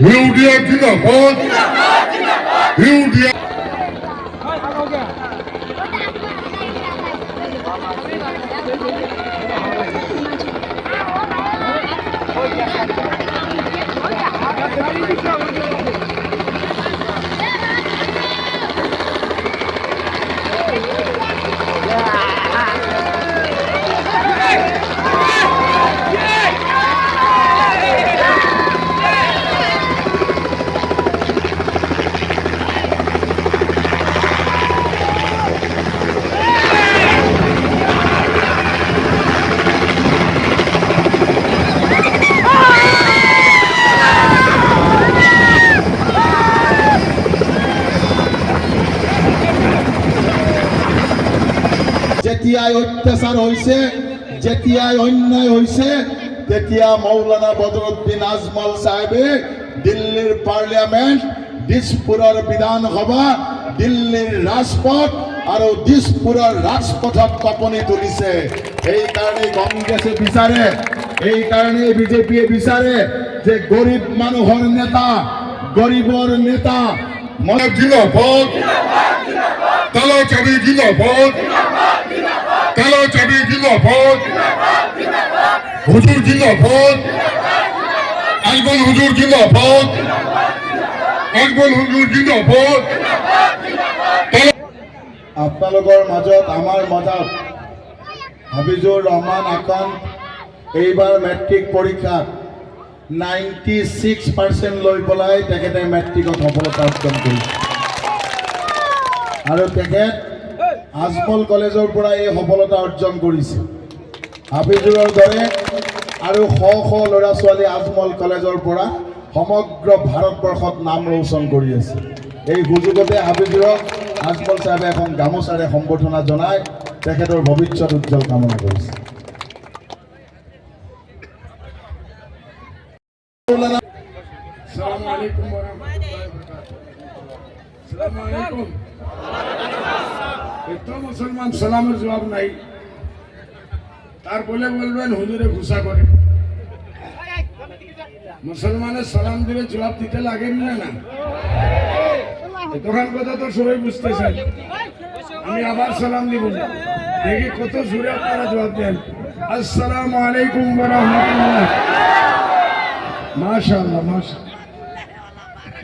UDF জিন্দাবাদ, UDF. যেতিয়াই অত্যাচার হয়েছে, যেতিয়াই অন্যায় হয়েছে, তেতিয়া মৌলানা বদরুদ্দিন আজমল সাহেবে দিল্লির পার্লামেন্ট, দিসপুরের বিধানসভা, দিল্লির রাজপথ আর দিসপুরের রাজপথত কঁপনি তুলিছে। এই কারণে কংগ্রেসে বিচারে, এই কারণে বিজেপি বিচারে যে গরিব মানুষের নেতা, গরিবর নেতা জিন্দাবাদ, কালো চাবি জিন্দাবাদ, কালো চাবি জিন্দাবাদ, হুজুর জিন্দাবাদ, আকবর হুজুর জিন্দাবাদ, আকবর হুজুর জিন্দাবাদ। আপোনালোকৰ মাজত আমাৰ মাজত হাফিজুৰ ৰহমান আকান এইবাৰ মেট্ৰিক পৰীক্ষাত 96% লৈ পেলাই তেখেতে মেট্ৰিকত সফলতা অৰ্জন কৰিছে আৰু তেখেত আজমল কলেজৰ পৰা এই সফলতা অৰ্জন কৰিছে। হাফিজুৰৰ দৰে আৰু শ শ ল'ৰা ছোৱালী আজমল কলেজৰ পৰা সমগ্ৰ ভাৰতবৰ্ষত নাম ৰোচন কৰি আছে। এই সুযোগতে হাফিজুৰক আজমল সাহেবে এখন গামোচাৰে সম্বৰ্ধনা জনাই তেখেতৰ ভৱিষ্যত উজ্জ্বল কামনা কৰিছে। আসসালামু আলাইকুম ওয়া রাহমাতুল্লাহি ওয়া বারাকাতুহু। আসসালামু আলাইকুম। এত মুসলমান সালামের জবাব নাই, তার বলে বলবেন হুজুরে ঘুষা করে। মুসলমানের সালাম দিলে জবাব দিতে লাগে না? তখন কথা তো সবাই বুঝতেছেন। আমি আবার সালাম দিব, দেখি কত জোরে আপনারা জবাব দেন। আসসালামু আলাইকুম ওয়া রাহমাতুল্লাহ। মাশাআল্লাহ, মাশাআল্লাহ।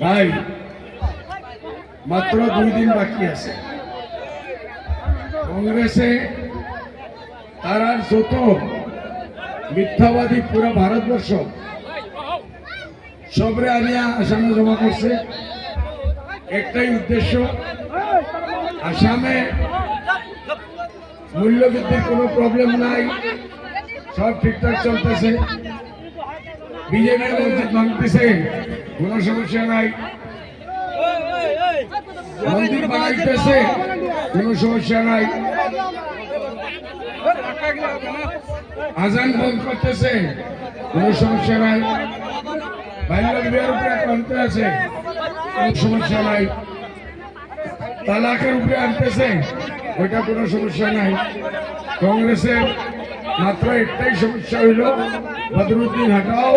ভাই, মাত্র 2 দিন বাকি আছে। কংগ্রেসে তারা যত মিথ্যাবাদী পুরো ভারতবর্ষ সবরে আনিয়া আসামে জমা করছে। একটাই উদ্দেশ্য, আসামে মূল্যবৃদ্ধির কোনো প্রবলেম নাই, সব ঠিকঠাক চলতেছে। বিজেপি মসজিদ ভাঙতেছে, কোনো সমস্যা নাই। মন্দির বানাইতেছে, কোনো সমস্যা নাই। আজান বন্ধ করতেছে, কোনো সমস্যা নাই। বাল্য বিবাহের উপরে আনতে আছে, কোনো সমস্যা নাই। তালাকের উপরে আনতেছে, ওইটা কোনো সমস্যা নাই। কংগ্রেসের মাত্র একটাই সমস্যা হইল, বদরুদ্দিন হটাও,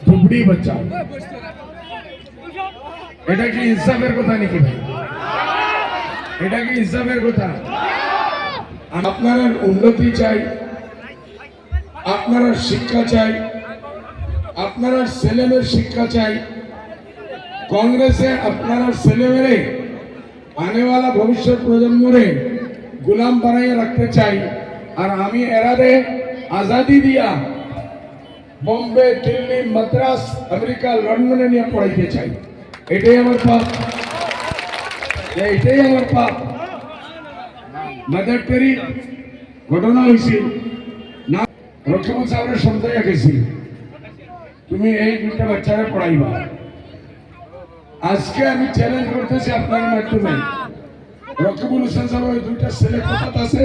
ধুবড়ি বাঁচাও। এটা কি ইনসাফের কথা নাকি ভাই? এটা কি ইনসাফের কথা? আপনার উন্নতি চাই, আপনারা শিক্ষা চাই, আপনারা ছেলেমেয়ের শিক্ষা চাই। কংগ্রেসে আপনারা ছেলেমেয়ে আনেওয়ালা ভবিষ্যৎ প্রজন্মরে গোলাম বানাইয়ে রাখতে চাই। আর আমি এরারে আজাদি দিয়া বোম্বে, দিল্লি, মাদ্রাস, আমেরিকা, লন্ডনে নিয়ে পড়াইতে চাই। এটাই আমার পাপ, এটাই আমার পাপ। মাদার টেরি ঘটনা হয়েছিল না, রক্ষমন্ত্রী সাহেবের সমঝাইয়া গেছি, তুমি এই 2টা বাচ্চারা পড়াইবা। আজকে আমি চ্যালেঞ্জ করতেছি আপনার মাধ্যমে, রকিবুল হোসেন সাহেব ওই 2টা ছেলে কোথায় আছে,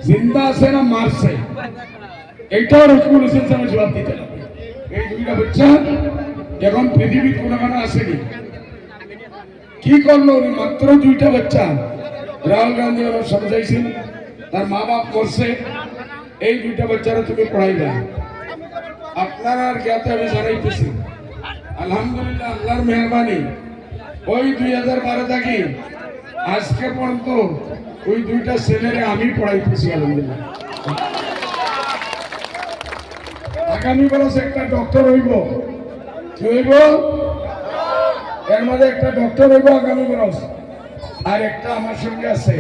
জিন্দা আছে না মারছে, এইটাও রকিবুল হোসেন সাহেব জবাব দিতে হবে। এই 2টা বাচ্চা এখন পৃথিবীর কোনখানে আসেনি, কি করলো উনি? মাত্র 2টা বাচ্চা। রাহুল গান্ধী আমার সমঝাইছেন, তার মা বাপ করছে, এই 2টা বাচ্চারা তুমি পড়াইবা। আপনারা আর জ্ঞাতে আমি জানাইতেছি, আলহামদুলিল্লাহ আল্লাহর মেহরবানি ওই 2012 থেকে আজকে পর্যন্ত ওই দুইটা ছেলেরে আমি পড়াইতেছি আলহামদুলিল্লাহ। আগামী বছর একটা ডক্টর হইব, কি হইব? এর মধ্যে একটা ডক্টর হইব আগামী বছর, আর একটা আমার সঙ্গে আছে।